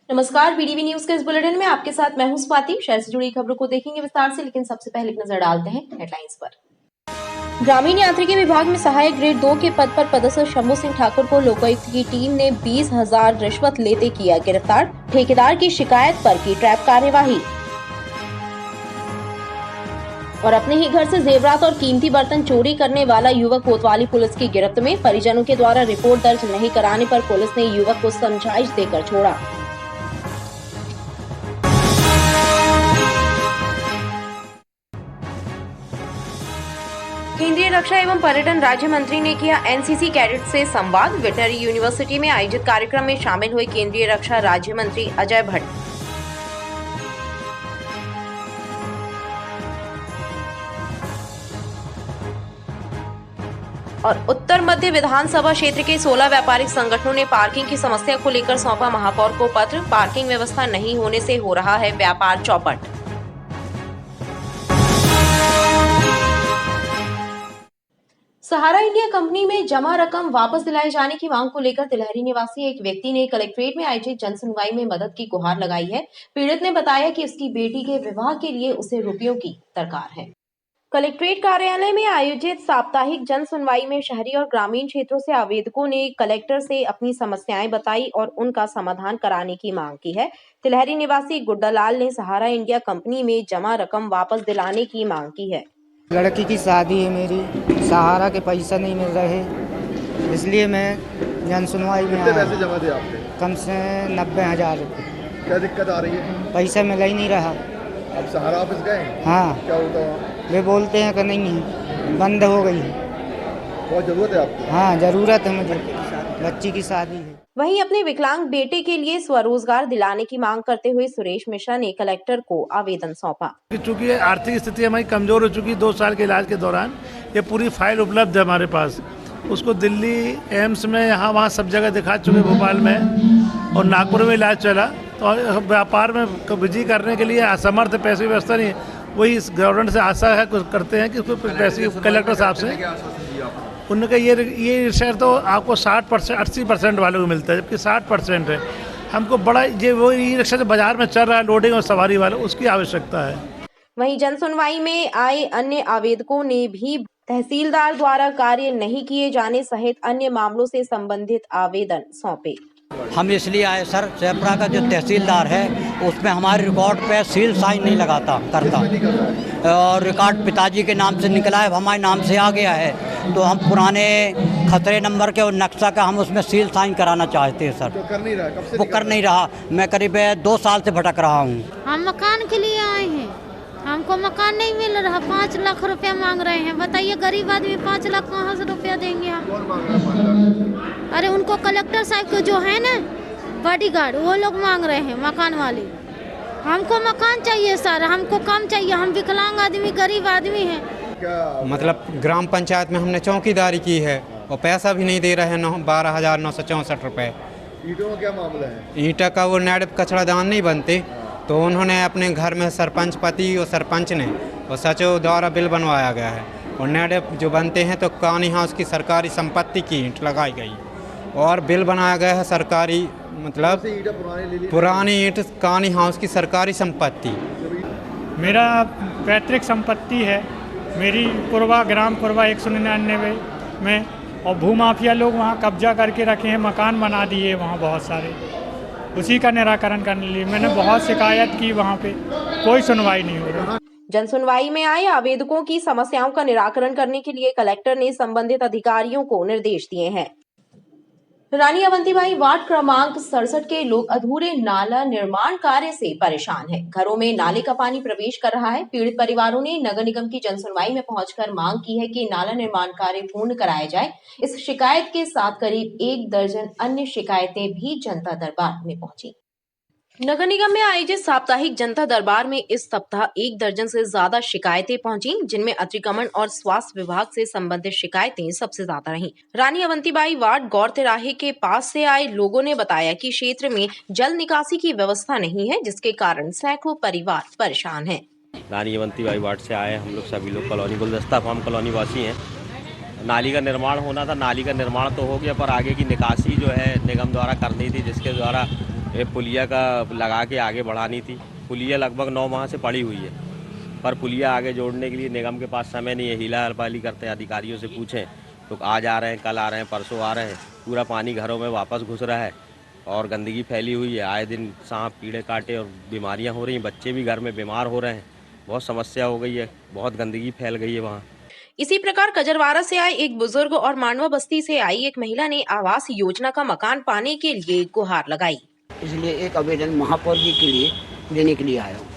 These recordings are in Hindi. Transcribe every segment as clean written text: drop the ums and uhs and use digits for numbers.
नमस्कार, बीडीवी न्यूज के इस बुलेटिन में आपके साथ मैं हूं स्वाति। शहर से जुड़ी खबरों को देखेंगे विस्तार से, लेकिन सबसे पहले एक नजर डालते हैं हेडलाइंस पर। ग्रामीण यांत्रिकी विभाग में सहायक ग्रेड 2 के पद पर पदस्थ शंभू सिंह ठाकुर को लोकायुक्त की टीम ने 20,000 रिश्वत लेते किया गिरफ्तार। ठेकेदार की शिकायत पर की ट्रैप कार्यवाही। और अपने ही घर से जेवरात और कीमती बर्तन चोरी करने वाला युवक कोतवाली पुलिस की गिरफ्त में। परिजनों के द्वारा रिपोर्ट दर्ज नहीं कराने पर पुलिस ने युवक को समझाइश देकर छोड़ा। केंद्रीय रक्षा एवं पर्यटन राज्य मंत्री ने किया एनसीसी कैडेट से संवाद। वेटनरी यूनिवर्सिटी में आयोजित कार्यक्रम में शामिल हुए केंद्रीय रक्षा राज्य मंत्री अजय भट्ट। और उत्तर मध्य विधानसभा क्षेत्र के 16 व्यापारिक संगठनों ने पार्किंग की समस्या को लेकर सौंपा महापौर को पत्र। पार्किंग व्यवस्था नहीं होने से हो रहा है व्यापार चौपट। सहारा इंडिया कंपनी में जमा रकम वापस दिलाए जाने की मांग को लेकर तिलहरी निवासी एक व्यक्ति ने कलेक्ट्रेट में आयोजित जनसुनवाई में मदद की गुहार लगाई है। पीड़ित ने बताया कि उसकी बेटी के विवाह के लिए उसे रुपयों की दरकार है। कलेक्ट्रेट कार्यालय में आयोजित साप्ताहिक जन सुनवाई में शहरी और ग्रामीण क्षेत्रों से आवेदकों ने कलेक्टर से अपनी समस्याएं बताई और उनका समाधान कराने की मांग की है। तिलहरी निवासी गुड्डालाल ने सहारा इंडिया कंपनी में जमा रकम वापस दिलाने की मांग की है। लड़की की शादी है मेरी, सहारा के पैसा नहीं मिल रहे, इसलिए मैं जन सुनवाई में आया। कितने पैसे जमा थे आपने? कम से 90,000 रुपये। क्या दिक्कत आ रही है? पैसा मिल ही नहीं रहा। अब सहारा ऑफिस गए? हाँ। क्या होता है? वे बोलते हैं कि नहीं है, बंद हो गई है। बहुत ज़रूरत है आपको? हाँ, ज़रूरत है मुझे, बच्ची की शादी है। वहीं अपने विकलांग बेटे के लिए स्वरोजगार दिलाने की मांग करते हुए सुरेश मिश्रा ने कलेक्टर को आवेदन सौंपा। चूंकि आर्थिक स्थिति हमारी कमजोर हो चुकी, 2 साल के इलाज के दौरान ये पूरी फाइल उपलब्ध है हमारे पास। उसको दिल्ली एम्स में यहाँ वहाँ सब जगह दिखा चुके, भोपाल में और नागपुर में इलाज चला। तो व्यापार में वृद्धि करने के लिए असमर्थ, पैसे की व्यवस्था नहीं है। वही इस गवर्नमेंट से आशा है, कुछ करते हैं कि उसको पैसे कलेक्टर साहब से उनका ये शेयर तो आपको 60% 80% वालों को मिलता है, जबकि 60% है। हमको बड़ा ये वो ई रिक्शा जो बाजार में चल रहा है लोडिंग और सवारी वाला, उसकी आवश्यकता है। वहीं जन सुनवाई में आए अन्य आवेदकों ने भी तहसीलदार द्वारा कार्य नहीं किए जाने सहित अन्य मामलों से संबंधित आवेदन सौंपे। हम इसलिए आए सर, जयपुरा का जो तहसीलदार है उसमें हमारे रिकॉर्ड पे सील साइन नहीं करता और रिकॉर्ड पिताजी के नाम से निकला है, हमारे नाम से आ गया है। तो हम पुराने खतरे नंबर के और नक्शा का हम उसमें सील साइन कराना चाहते हैं सर। तो कर नहीं रहा? कब से वो कर नहीं रहा। मैं करीब 2 साल से भटक रहा हूँ। हम मकान के लिए आए हैं, हमको मकान नहीं मिल रहा। 5 लाख रुपया मांग रहे हैं। बताइए गरीब आदमी 5 लाख कहाँ से रुपया देंगे हम? कौन मांग रहा है 5 लाख? अरे उनको कलेक्टर साहब को जो है ना बॉडीगार्ड, वो लोग मांग रहे हैं, मकान वाले। हमको मकान चाहिए सर, हमको काम चाहिए। हम विकलांग आदमी, गरीब आदमी हैं। मतलब ग्राम पंचायत में हमने चौकीदारी की है और पैसा भी नहीं दे रहे हैं। 12,964 रुपये। ईंटों का क्या मामला है? ईंटा का वो नेड कचरा दान नहीं बनते, तो उन्होंने अपने घर में सरपंच पति और सरपंच ने और सचिव द्वारा बिल बनवाया गया है। और नेड जो बनते हैं तो कहानी हाउस की सरकारी संपत्ति की ईंट लगाई गई और बिल बनाया गया है सरकारी, मतलब पुरानी ईंट कहानी हाउस की सरकारी संपत्ति। मेरा पैतृक संपत्ति है, मेरी पुरवा ग्राम पुरवा 199 में, और भूमाफिया लोग वहाँ कब्जा करके रखे हैं, मकान बना दिए वहाँ बहुत सारे। उसी का निराकरण करने के लिए मैंने बहुत शिकायत की, वहाँ पे कोई सुनवाई नहीं हो रही। जन सुनवाई में आए आवेदकों की समस्याओं का निराकरण करने के लिए कलेक्टर ने संबंधित अधिकारियों को निर्देश दिए हैं। रानी अवंतीबाई वार्ड क्रमांक 67 के लोग अधूरे नाला निर्माण कार्य से परेशान हैं। घरों में नाले का पानी प्रवेश कर रहा है। पीड़ित परिवारों ने नगर निगम की जनसुनवाई में पहुंचकर मांग की है कि नाला निर्माण कार्य पूर्ण कराया जाए। इस शिकायत के साथ करीब 1 दर्जन अन्य शिकायतें भी जनता दरबार में पहुंची। नगर निगम में आयोजित साप्ताहिक जनता दरबार में इस सप्ताह 1 दर्जन से ज्यादा शिकायतें पहुंची, जिनमें अतिक्रमण और स्वास्थ्य विभाग से संबंधित शिकायतें सबसे ज्यादा रहीं। रानी अवंतीबाई वार्ड गौर तिराहे के पास से आए लोगों ने बताया कि क्षेत्र में जल निकासी की व्यवस्था नहीं है, जिसके कारण सैकड़ों परिवार परेशान हैं। रानी अवंतीबाई वार्ड से आए हम लोग, सभी लोग कॉलोनी गुलदस्ता फार्म कॉलोनी वासी हैं। नाली का निर्माण होना था, नाली का निर्माण तो हो गया, पर आगे की निकासी जो है निगम द्वारा करनी थी, जिसके द्वारा ये पुलिया का लगा के आगे बढ़ानी थी। पुलिया लगभग 9 माह से पड़ी हुई है, पर पुलिया आगे जोड़ने के लिए निगम के पास समय नहीं है। हीला हड़पाली करते हैं, अधिकारियों से पूछें तो आज आ रहे हैं, कल आ रहे हैं, परसों आ रहे हैं। पूरा पानी घरों में वापस घुस रहा है और गंदगी फैली हुई है। आए दिन सांप कीड़े काटे और बीमारियां हो रही हैं। बच्चे भी घर में बीमार हो रहे हैं। बहुत समस्या हो गई है, बहुत गंदगी फैल गई है वहाँ। इसी प्रकार कजरवाड़ा से आए एक बुजुर्ग और मांडवा बस्ती से आई एक महिला ने आवास योजना का मकान पाने के लिए गुहार लगाई। इसलिए एक आवेदन महापौर जी के लिए देने के लिए आया हूँ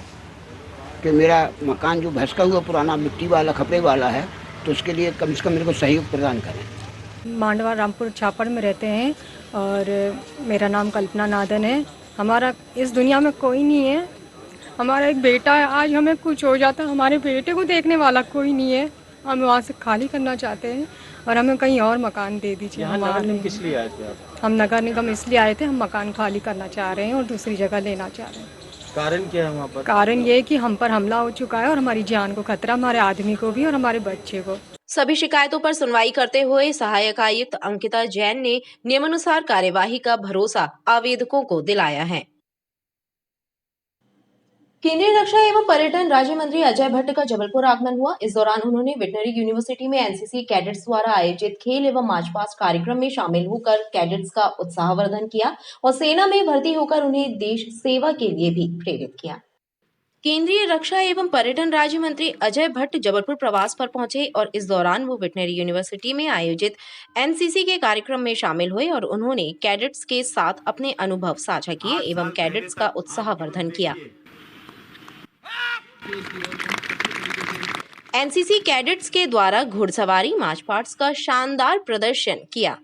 कि मेरा मकान जो भसका हुआ पुराना मिट्टी वाला खपड़े वाला है, तो उसके लिए कम से कम मेरे को सहयोग प्रदान करें। मांडवा रामपुर छापड़ में रहते हैं और मेरा नाम कल्पना नादन है। हमारा इस दुनिया में कोई नहीं है। हमारा एक बेटा है, आज हमें कुछ हो जाता है हमारे बेटे को देखने वाला कोई नहीं है। हम वहाँ से खाली करना चाहते हैं और हमें कहीं और मकान दे दीजिए। नगर निगम किस लिए आए थे आप? हम नगर निगम इसलिए आए थे, हम मकान खाली करना चाह रहे हैं और दूसरी जगह लेना चाह रहे हैं। कारण क्या है वहाँ पर? कारण ये है कि हम पर हमला हो चुका है और हमारी जान को खतरा, हमारे आदमी को भी और हमारे बच्चे को। सभी शिकायतों पर सुनवाई करते हुए सहायक आयुक्त अंकिता जैन ने नियमानुसार कार्यवाही का भरोसा आवेदकों को दिलाया है। केंद्रीय रक्षा एवं पर्यटन राज्य मंत्री अजय भट्ट का जबलपुर आगमन हुआ। इस दौरान उन्होंने वेटनरी यूनिवर्सिटी में एनसीसी कैडेट्स द्वारा आयोजित खेल एवं मार्च पास्ट कार्यक्रम में शामिल होकर कैडेट्स का उत्साहवर्धन किया और सेना में भर्ती होकर उन्हें देश सेवा के लिए भी प्रेरित किया। केंद्रीय रक्षा एवं पर्यटन राज्य मंत्री अजय भट्ट जबलपुर प्रवास पर पहुंचे और इस दौरान वो वेटनरी यूनिवर्सिटी में आयोजित एनसीसी के कार्यक्रम में शामिल हुए और उन्होंने कैडेट्स के साथ अपने अनुभव साझा किए एवं कैडेट्स का उत्साहवर्धन किया। एनसीसी कैडेट्स के द्वारा घुड़सवारी, मार्च पास्ट का शानदार प्रदर्शन किया।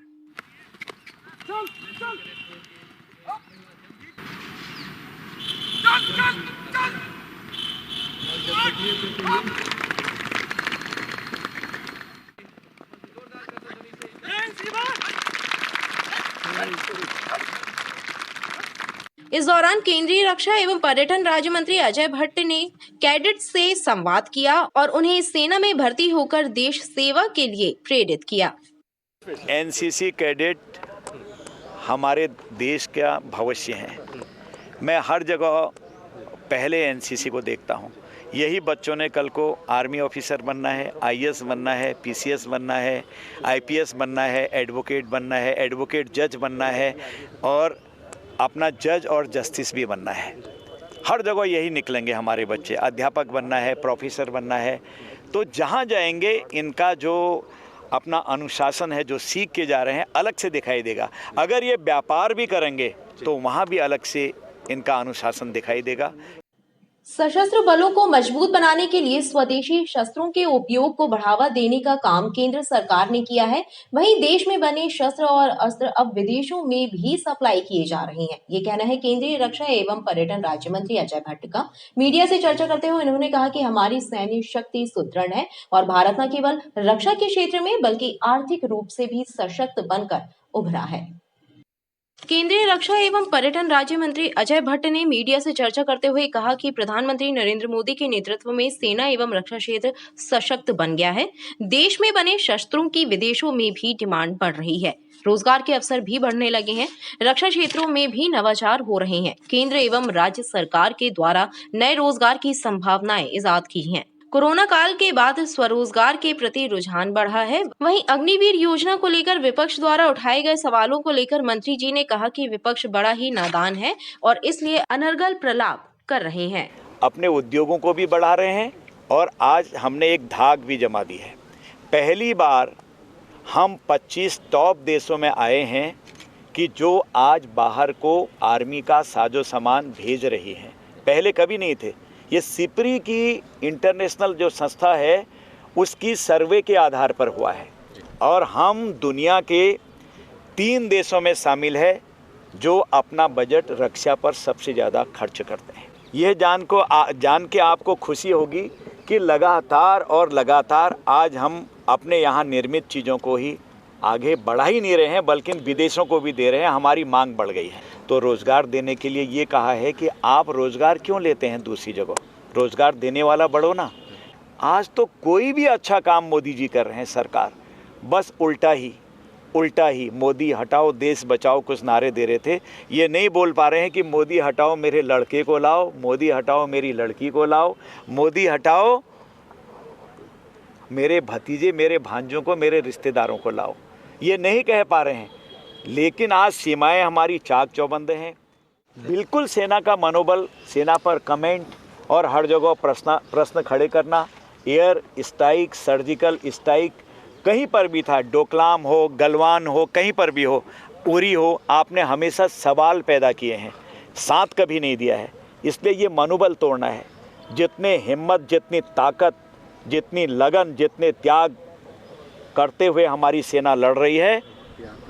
इस दौरान केंद्रीय रक्षा एवं पर्यटन राज्य मंत्री अजय भट्ट ने कैडेट्स से संवाद किया और उन्हें सेना में भर्ती होकर देश सेवा के लिए प्रेरित किया। एनसीसी कैडेट हमारे देश का भविष्य है। मैं हर जगह पहले एनसीसी को देखता हूँ। यही बच्चों ने कल को आर्मी ऑफिसर बनना है, आईएएस बनना है, पीसीएस बनना है, आईपीएस बनना है, एडवोकेट बनना है, एडवोकेट जज बनना है और अपना जज और जस्टिस भी बनना है। हर जगह यही निकलेंगे हमारे बच्चे। अध्यापक बनना है, प्रोफेसर बनना है। तो जहाँ जाएंगे इनका जो अपना अनुशासन है, जो सीख के जा रहे हैं, अलग से दिखाई देगा। अगर ये व्यापार भी करेंगे तो वहाँ भी अलग से इनका अनुशासन दिखाई देगा। सशस्त्र बलों को मजबूत बनाने के लिए स्वदेशी शस्त्रों के उपयोग को बढ़ावा देने का काम केंद्र सरकार ने किया है। वहीं देश में बने शस्त्र और अस्त्र अब विदेशों में भी सप्लाई किए जा रहे हैं। ये कहना है केंद्रीय रक्षा एवं पर्यटन राज्य मंत्री अजय भट्ट का। मीडिया से चर्चा करते हुए उन्होंने कहा कि हमारी सैन्य शक्ति सुदृढ़ है और भारत न केवल रक्षा के क्षेत्र में बल्कि आर्थिक रूप से भी सशक्त बनकर उभरा है। केंद्रीय रक्षा एवं पर्यटन राज्य मंत्री अजय भट्ट ने मीडिया से चर्चा करते हुए कहा कि प्रधानमंत्री नरेंद्र मोदी के नेतृत्व में सेना एवं रक्षा क्षेत्र सशक्त बन गया है। देश में बने शस्त्रों की विदेशों में भी डिमांड बढ़ रही है। रोजगार के अवसर भी बढ़ने लगे हैं। रक्षा क्षेत्रों में भी नवाचार हो रहे हैं। केंद्र एवं राज्य सरकार के द्वारा नए रोजगार की संभावनाएं इजाद की हैं। कोरोना काल के बाद स्वरोजगार के प्रति रुझान बढ़ा है। वहीं अग्निवीर योजना को लेकर विपक्ष द्वारा उठाए गए सवालों को लेकर मंत्री जी ने कहा कि विपक्ष बड़ा ही नादान है और इसलिए अनर्गल प्रलाप कर रहे हैं। अपने उद्योगों को भी बढ़ा रहे हैं और आज हमने एक धाक भी जमा दी है। पहली बार हम 25 टॉप देशों में आए हैं कि जो आज बाहर को आर्मी का साजो सामान भेज रही है। पहले कभी नहीं थे। ये सिपरी की इंटरनेशनल जो संस्था है उसकी सर्वे के आधार पर हुआ है और हम दुनिया के 3 देशों में शामिल है जो अपना बजट रक्षा पर सबसे ज़्यादा खर्च करते हैं। यह जान के आपको खुशी होगी कि लगातार आज हम अपने यहाँ निर्मित चीज़ों को ही आगे बढ़ा ही नहीं रहे हैं बल्कि विदेशों को भी दे रहे हैं। हमारी मांग बढ़ गई है। तो रोज़गार देने के लिए ये कहा है कि आप रोज़गार क्यों लेते हैं दूसरी जगह, रोज़गार देने वाला बढ़ो ना। आज तो कोई भी अच्छा काम मोदी जी कर रहे हैं सरकार, बस उल्टा ही उल्टा ही मोदी हटाओ देश बचाओ कुछ नारे दे रहे थे। ये नहीं बोल पा रहे हैं कि मोदी हटाओ मेरे लड़के को लाओ, मोदी हटाओ मेरी लड़की को लाओ, मोदी हटाओ मेरे भतीजे मेरे भांजों को मेरे रिश्तेदारों को लाओ। ये नहीं कह पा रहे हैं, लेकिन आज सीमाएं हमारी चाक चौबंद हैं। बिल्कुल सेना का मनोबल, सेना पर कमेंट और हर जगह प्रश्न खड़े करना, एयर स्ट्राइक, सर्जिकल स्ट्राइक कहीं पर भी था, डोकलाम हो, गलवान हो, कहीं पर भी हो, उरी हो, आपने हमेशा सवाल पैदा किए हैं, साथ कभी नहीं दिया है। इसलिए ये मनोबल तोड़ना है। जितने हिम्मत, जितनी ताकत, जितनी लगन, जितने त्याग करते हुए हमारी सेना लड़ रही है,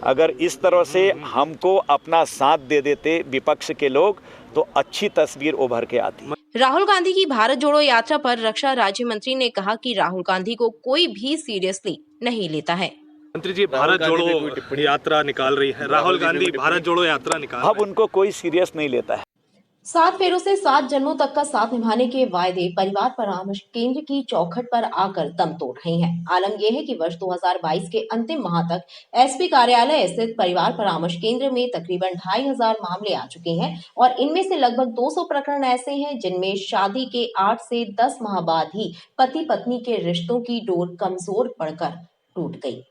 अगर इस तरह से हमको अपना साथ दे देते विपक्ष के लोग तो अच्छी तस्वीर उभर के आती। राहुल गांधी की भारत जोड़ो यात्रा पर रक्षा राज्य मंत्री ने कहा कि राहुल गांधी को कोई भी सीरियसली नहीं लेता है। मंत्री जी, भारत जोड़ो यात्रा निकाल रही है, राहुल गांधी भारत जोड़ो यात्रा निकाल, अब उनको कोई सीरियस नहीं लेता है। 7 फेरों से 7 जन्मों तक का साथ निभाने के वायदे परिवार परामर्श केंद्र की चौखट पर आकर दम तोड़ रहे हैं। आलम यह है कि वर्ष 2022 के अंतिम माह तक एसपी कार्यालय स्थित परिवार परामर्श केंद्र में तकरीबन 2500 मामले आ चुके हैं और इनमें से लगभग 200 प्रकरण ऐसे हैं जिनमें शादी के 8 से 10 माह बाद ही पति पत्नी के रिश्तों की डोर कमजोर पड़कर टूट गई।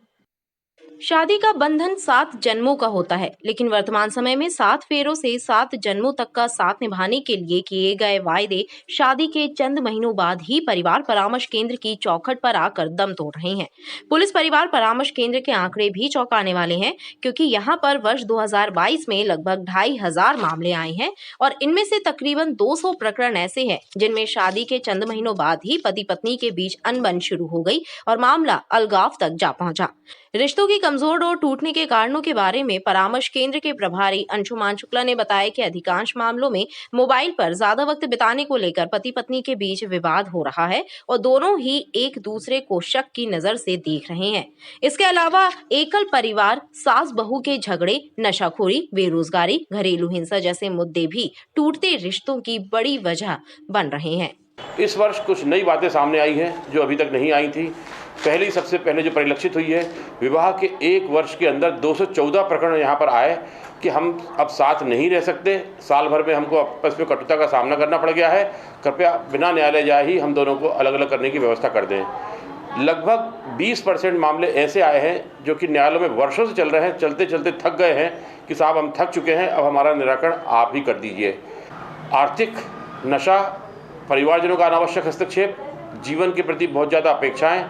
शादी का बंधन 7 जन्मों का होता है, लेकिन वर्तमान समय में 7 फेरों से 7 जन्मों तक का साथ निभाने के लिए किए गए वायदे शादी के चंद महीनों बाद ही परिवार परामर्श केंद्र की चौखट पर आकर दम तोड़ रहे हैं। पुलिस परिवार परामर्श केंद्र के आंकड़े भी चौंकाने वाले हैं, क्योंकि यहां पर वर्ष 2022 में लगभग 2500 मामले आए हैं और इनमें से तकरीबन 200 प्रकरण ऐसे हैं जिनमें शादी के चंद महीनों बाद ही पति पत्नी के बीच अनबन शुरू हो गई और मामला अलगाव तक जा पहुंचा। रिश्तों की कमजोर डोर टूटने के कारणों के बारे में परामर्श केंद्र के प्रभारी अंशुमान शुक्ला ने बताया कि अधिकांश मामलों में मोबाइल पर ज्यादा वक्त बिताने को लेकर पति पत्नी के बीच विवाद हो रहा है और दोनों ही एक दूसरे को शक की नजर से देख रहे हैं। इसके अलावा एकल परिवार, सास बहू के झगड़े, नशाखोरी, बेरोजगारी, घरेलू हिंसा जैसे मुद्दे भी टूटते रिश्तों की बड़ी वजह बन रहे हैं। इस वर्ष कुछ नई बातें सामने आई हैं जो अभी तक नहीं आई थी। सबसे पहले जो परिलक्षित हुई है, विवाह के 1 वर्ष के अंदर 214 प्रकरण यहाँ पर आए कि हम अब साथ नहीं रह सकते, साल भर में हमको आपस में कटुता का सामना करना पड़ गया है, कृपया बिना न्यायालय जाए ही हम दोनों को अलग अलग करने की व्यवस्था कर दें। लगभग 20% मामले ऐसे आए हैं जो कि न्यायालयों में वर्षों से चल रहे हैं, चलते चलते थक गए हैं कि साहब हम थक चुके हैं, अब हमारा निराकरण आप ही कर दीजिए। आर्थिक, नशा, परिवारजनों का अनावश्यक हस्तक्षेप, जीवन के प्रति बहुत ज़्यादा अपेक्षाएं,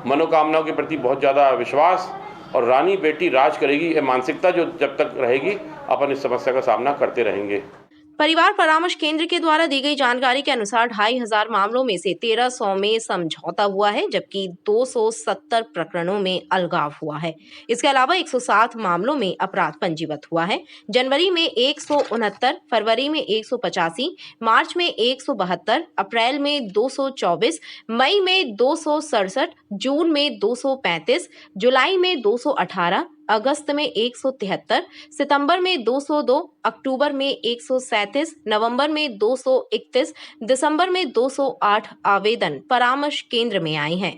मनोकामनाओं के प्रति बहुत ज़्यादा विश्वास और रानी बेटी राज करेगी ये मानसिकता जो जब तक रहेगी अपन इस समस्या का सामना करते रहेंगे। परिवार परामर्श केंद्र के द्वारा दी गई जानकारी के अनुसार 2500 मामलों में से 1300 में समझौता हुआ है, जबकि 270 प्रकरणों में अलगाव हुआ है। इसके अलावा 107 मामलों में अपराध पंजीबत हुआ है। जनवरी में 169, फरवरी में 185, मार्च में 172, अप्रैल में 224, मई में 267, जून में 235, जुलाई में 218, अगस्त में 173, सितंबर में 202, अक्टूबर में 137, नवंबर में 231, दिसंबर में 208 आवेदन परामर्श केंद्र में आए हैं।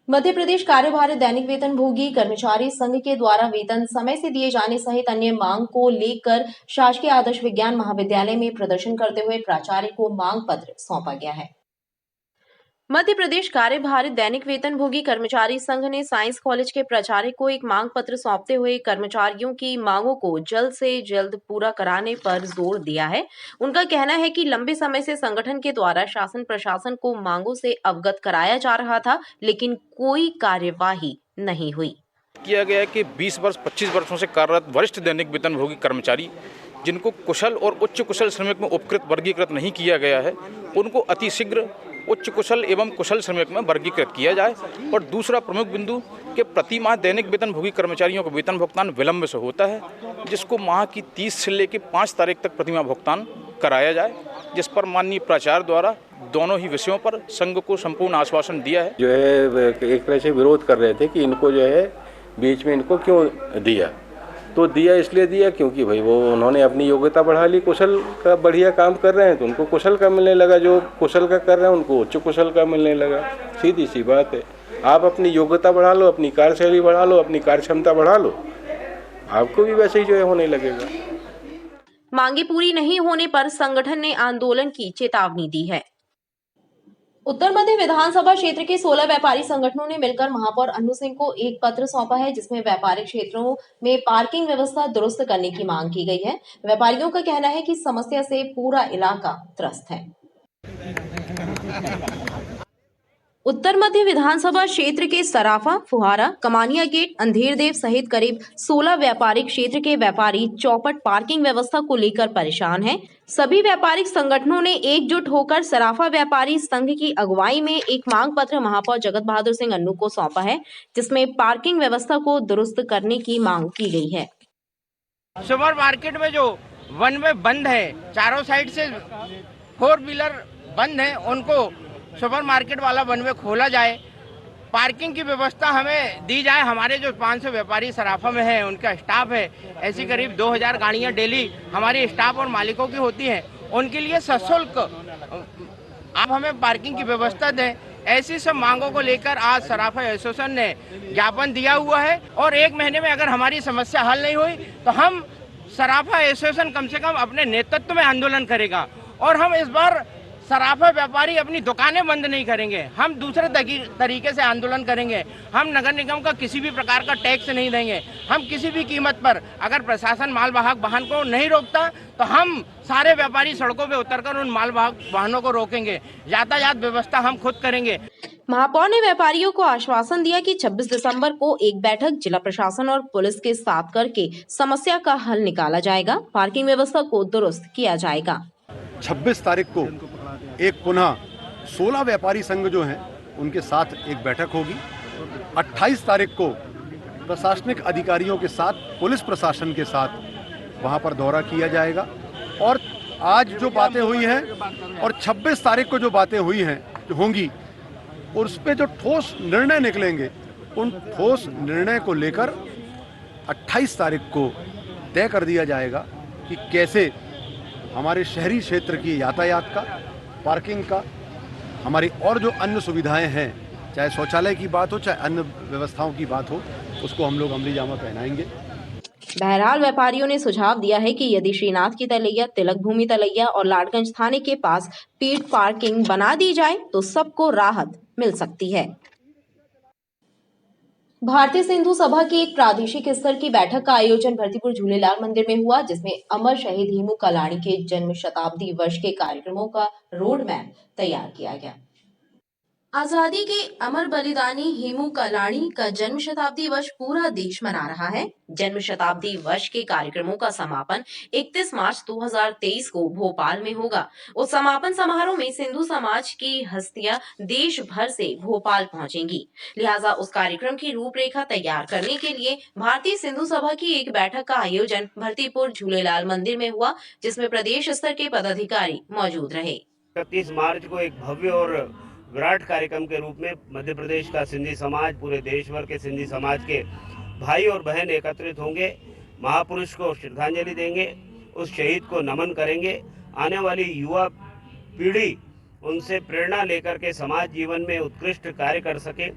मध्य प्रदेश कार्यभारित दैनिक वेतन भोगी कर्मचारी संघ के द्वारा वेतन समय से दिए जाने सहित अन्य मांग को लेकर शासकीय आदर्श विज्ञान महाविद्यालय में प्रदर्शन करते हुए प्राचार्य को मांग पत्र सौंपा गया है। मध्य प्रदेश कार्यभारित दैनिक वेतन भोगी कर्मचारी संघ ने साइंस कॉलेज के प्राचार्य को एक मांग पत्र सौंपते हुए कर्मचारियों की मांगों को जल्द से जल्द पूरा कराने पर जोर दिया है। उनका कहना है कि लंबे समय से संगठन के द्वारा शासन प्रशासन को मांगों से अवगत कराया जा रहा था, लेकिन कोई कार्यवाही नहीं हुई। किया गया है कि 20 वर्ष 25 वर्षों से कार्यरत वरिष्ठ दैनिक वेतन भोगी कर्मचारी जिनको कुशल और उच्च कुशल श्रमिक में उपकृत वर्गीकृत नहीं किया गया है, उनको अतिशीघ्र उच्च कुशल एवं कुशल श्रमिक में वर्गीकृत किया जाए। और दूसरा प्रमुख बिंदु कि प्रति माह दैनिक वेतन भोगी कर्मचारियों को वेतन भुगतान विलंब से होता है, जिसको माह की 30 से लेकर 5 तारीख तक प्रतिमाह भुगतान कराया जाए, जिस पर माननीय प्राचार्य द्वारा दोनों ही विषयों पर संघ को संपूर्ण आश्वासन दिया है। जो है एक तरह से विरोध कर रहे थे कि इनको जो है बीच में इनको क्यों दिया, तो दिया इसलिए दिया क्योंकि भाई वो उन्होंने अपनी योग्यता बढ़ा ली, कुशल का बढ़िया काम कर रहे हैं तो उनको कुशल का मिलने लगा, जो कुशल का कर रहे हैं उनको उच्च कुशल का मिलने लगा, सीधी सी बात है। आप अपनी योग्यता बढ़ा लो, अपनी कार्यशैली बढ़ा लो, अपनी कार्यक्षमता बढ़ा लो, आपको भी वैसे ही जो है होने लगेगा। मांगे पूरी नहीं होने पर संगठन ने आंदोलन की चेतावनी दी है। उत्तर मध्य विधानसभा क्षेत्र के 16 व्यापारी संगठनों ने मिलकर महापौर अन्नू सिंह को एक पत्र सौंपा है, जिसमें व्यापारिक क्षेत्रों में पार्किंग व्यवस्था दुरुस्त करने की मांग की गई है। व्यापारियों का कहना है कि समस्या से पूरा इलाका त्रस्त है। उत्तर मध्य विधानसभा क्षेत्र के सराफा, फुहारा, कमानिया गेट, अंधेरदेव सहित करीब 16 व्यापारिक क्षेत्र के व्यापारी चौपट पार्किंग व्यवस्था को लेकर परेशान हैं। सभी व्यापारिक संगठनों ने एकजुट होकर सराफा व्यापारी संघ की अगुवाई में एक मांग पत्र महापौर जगत बहादुर सिंह अन्नू को सौंपा है, जिसमें पार्किंग व्यवस्था को दुरुस्त करने की मांग की गई है। सुपर मार्केट में जो वन वे बंद है, चारों साइड से 4 व्हीलर बंद है, उनको सुपर मार्केट वाला वन वे खोला जाए, पार्किंग की व्यवस्था हमें दी जाए। हमारे जो 500 व्यापारी सराफा में है, उनका स्टाफ है, ऐसी करीब 2000 गाड़ियां डेली हमारी स्टाफ और मालिकों की होती हैं, उनके लिए सशुल्क आप हमें पार्किंग की व्यवस्था दें। ऐसी सब मांगों को लेकर आज सराफा एसोसिएशन ने ज्ञापन दिया हुआ है और 1 महीने में अगर हमारी समस्या हल नहीं हुई तो हम सराफा एसोसिएशन कम से कम अपने नेतृत्व में आंदोलन करेगा। और हम इस बार सराफा व्यापारी अपनी दुकानें बंद नहीं करेंगे, हम दूसरे तरीके से आंदोलन करेंगे। हम नगर निगम का किसी भी प्रकार का टैक्स नहीं देंगे। हम किसी भी कीमत पर, अगर प्रशासन मालवाहक वाहन को नहीं रोकता तो हम सारे व्यापारी सड़कों पे उतरकर उन मालवाहक वाहनों को रोकेंगे। यातायात व्यवस्था हम खुद करेंगे। महापौर ने व्यापारियों को आश्वासन दिया कि 26 दिसंबर को एक बैठक जिला प्रशासन और पुलिस के साथ करके समस्या का हल निकाला जाएगा, पार्किंग व्यवस्था को दुरुस्त किया जाएगा। 26 तारीख को एक पुनः 16 व्यापारी संघ जो हैं उनके साथ एक बैठक होगी। 28 तारीख को प्रशासनिक अधिकारियों के साथ, पुलिस प्रशासन के साथ वहां पर दौरा किया जाएगा और आज जो बातें हुई हैं और 26 तारीख को जो बातें हुई हैं, जो होंगी, उस पे जो ठोस निर्णय निकलेंगे, उन ठोस निर्णय को लेकर 28 तारीख को तय कर दिया जाएगा कि कैसे हमारे शहरी क्षेत्र की यातायात का, पार्किंग का, हमारी और जो अन्य सुविधाएं हैं, चाहे शौचालय की बात हो, चाहे अन्य व्यवस्थाओं की बात हो, उसको हम लोग अमली जामा पहनाएंगे। बहरहाल व्यापारियों ने सुझाव दिया है कि यदि श्रीनाथ की तलैया, तिलक भूमि तलैया और लाडगंज थाने के पास पीट पार्किंग बना दी जाए तो सबको राहत मिल सकती है। भारतीय सिंधु सभा की एक प्रादेशिक स्तर की बैठक का आयोजन भरतीपुर झूलेलाल मंदिर में हुआ, जिसमें अमर शहीद हेमू कलाणी के जन्म शताब्दी वर्ष के कार्यक्रमों का रोड मैप तैयार किया गया। आजादी के अमर बलिदानी हेमू कलाणी का जन्म शताब्दी वर्ष पूरा देश मना रहा है। जन्म शताब्दी वर्ष के कार्यक्रमों का समापन 31 मार्च 2023 को भोपाल में होगा। उस समापन समारोह में सिंधु समाज की हस्तियां देश भर से भोपाल पहुंचेंगी। लिहाजा उस कार्यक्रम की रूपरेखा तैयार करने के लिए भारतीय सिंधु सभा की एक बैठक का आयोजन भरतीपुर झूलेलाल मंदिर में हुआ, जिसमें प्रदेश स्तर के पदाधिकारी मौजूद रहे। 31 मार्च को एक भव्य और विराट कार्यक्रम के रूप में मध्य प्रदेश का सिंधी समाज, पूरे देश भर के सिंधी समाज के भाई और बहन एकत्रित होंगे, महापुरुष को श्रद्धांजलि देंगे, उस शहीद को नमन करेंगे। आने वाली युवा पीढ़ी उनसे प्रेरणा लेकर के समाज जीवन में उत्कृष्ट कार्य कर सके,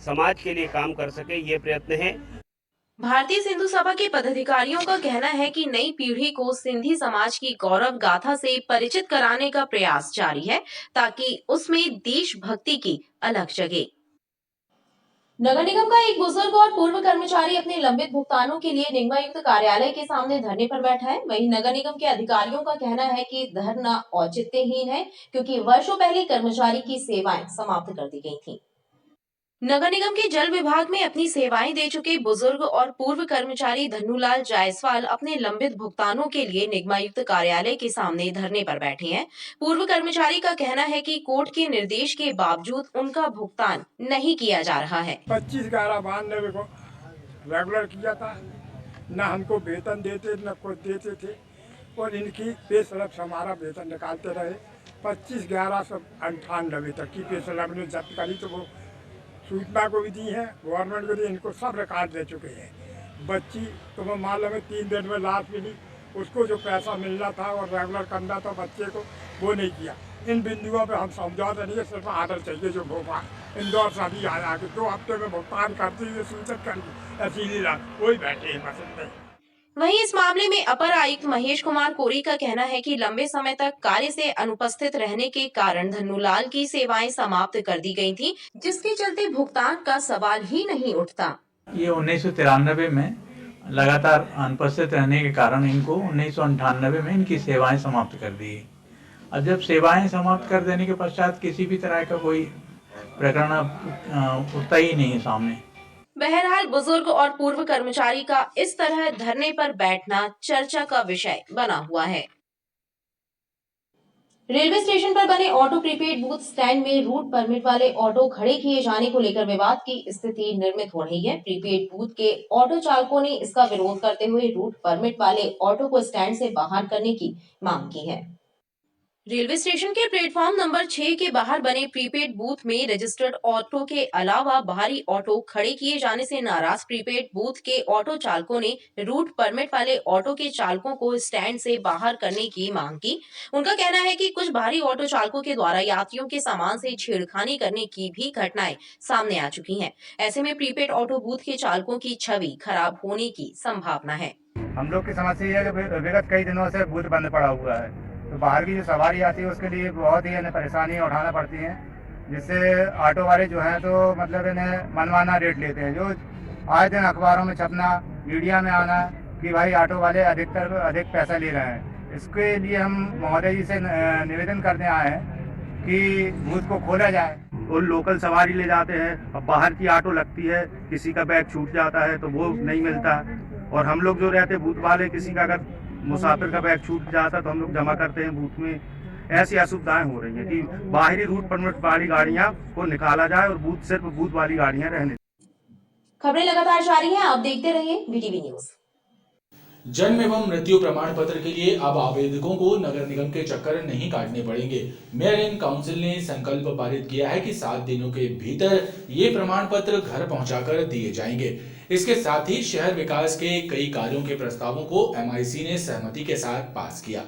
समाज के लिए काम कर सके, ये प्रयत्न है। भारतीय सिंधु सभा के पदाधिकारियों का कहना है कि नई पीढ़ी को सिंधी समाज की गौरव गाथा से परिचित कराने का प्रयास जारी है, ताकि उसमें देशभक्ति की अलख जगे। नगर निगम का एक बुजुर्ग और पूर्व कर्मचारी अपने लंबित भुगतानों के लिए निगमायुक्त कार्यालय के सामने धरने पर बैठा है। वहीं नगर निगम के अधिकारियों का कहना है कि धरना औचित्यहीन है, क्योंकि वर्षों पहले कर्मचारी की सेवाएं समाप्त कर दी गई थीं। नगर निगम के जल विभाग में अपनी सेवाएं दे चुके बुजुर्ग और पूर्व कर्मचारी धन्नूलाल जायसवाल अपने लंबित भुगतानों के लिए निगमायुक्त कार्यालय के सामने धरने पर बैठे हैं। पूर्व कर्मचारी का कहना है कि कोर्ट के निर्देश के बावजूद उनका भुगतान नहीं किया जा रहा है। 25/11/92 को रेगुलर किया था, न हमको वेतन देते न कुछ देते थे और इनकी पे स्लिप से हमारा वेतन निकालते रहे। 25/11/98 तक की पे स्लिप ने जब्त करी, तो वो सूचना को भी दी है, गवर्नमेंट को दी, इनको सब रिकॉर्ड दे चुके हैं। बच्ची तुम्हें मालूम है 3 दिन में लाश मिली, उसको जो पैसा मिलना था और रेगुलर करना था बच्चे को, वो नहीं किया। इन बिंदुओं पे हम समझौते नहीं है, सिर्फ आर्डर चाहिए जो भोपाल इंदौर से अभी आया कि 2 हफ्ते में भुगतान करती हुए सूचक करी ऐसी वही बैठे हैं बस इतने। वहीं इस मामले में अपर आयुक्त महेश कुमार कोरी का कहना है कि लंबे समय तक कार्य से अनुपस्थित रहने के कारण धन्नूलाल की सेवाएं समाप्त कर दी गई थी, जिसके चलते भुगतान का सवाल ही नहीं उठता। ये 1993 में लगातार अनुपस्थित रहने के कारण इनको 1998 में इनकी सेवाएं समाप्त कर दी। अब जब सेवाएं समाप्त कर देने के पश्चात किसी भी तरह का कोई प्रकरण उठता ही नहीं सामने। बहरहाल बुजुर्ग और पूर्व कर्मचारी का इस तरह धरने पर बैठना चर्चा का विषय बना हुआ है। रेलवे स्टेशन पर बने ऑटो प्रीपेड बूथ स्टैंड में रूट परमिट वाले ऑटो खड़े किए जाने को लेकर विवाद की स्थिति निर्मित हो रही है। प्रीपेड बूथ के ऑटो चालकों ने इसका विरोध करते हुए रूट परमिट वाले ऑटो को स्टैंड से बाहर करने की मांग की है। रेलवे स्टेशन के प्लेटफॉर्म नंबर 6 के बाहर बने प्रीपेड बूथ में रजिस्टर्ड ऑटो के अलावा बाहरी ऑटो खड़े किए जाने से नाराज प्रीपेड बूथ के ऑटो चालकों ने रूट परमिट वाले ऑटो के चालकों को स्टैंड से बाहर करने की मांग की। उनका कहना है कि कुछ बाहरी ऑटो चालकों के द्वारा यात्रियों के सामान से छेड़खानी करने की भी घटनाएं सामने आ चुकी हैं। ऐसे में प्रीपेड ऑटो बूथ के चालकों की छवि खराब होने की संभावना है। हम लोग की समस्या है कि विगत कई दिनों से बूथ बंद पड़ा हुआ है, तो बाहर की जो सवारी आती है उसके लिए बहुत ही इन्हें परेशानियाँ उठाना पड़ती हैं, जिससे ऑटो वाले जो हैं तो मतलब इन्हें मनमाना रेट लेते हैं। जो आए दिन अखबारों में छपना, मीडिया में आना कि भाई ऑटो वाले अधिक पैसा ले रहे हैं। इसके लिए हम महोदय जी से निवेदन करने आए हैं कि बूथ को खोला जाए। वो लोकल सवारी ले जाते हैं, अब बाहर की ऑटो लगती है, किसी का बैग छूट जाता है तो वो नहीं मिलता, और हम लोग जो रहते बूथ वाले किसी का अगर मुसाफिर का बैग छूट जाता तो हम लोग जमा करते हैं बूथ में। ऐसी असुविधाएं हो रही हैं कि बाहरी रूट परमिट वाली गाड़ियां को निकाला जाए और सिर्फ बूथ वाली गाड़ियां रहने। खबरें लगातार जारी हैं, आप देखते रहिए BTV न्यूज। जन्म एवं मृत्यु प्रमाण पत्र के लिए अब आवेदकों को नगर निगम के चक्कर नहीं काटने पड़ेंगे। मेयर इन काउंसिल ने संकल्प पारित किया है कि 7 दिनों के भीतर ये प्रमाण पत्र घर पहुंचाकर दिए जाएंगे। इसके साथ ही शहर विकास के कई कार्यों के प्रस्तावों को MIC ने सहमति के साथ पास किया।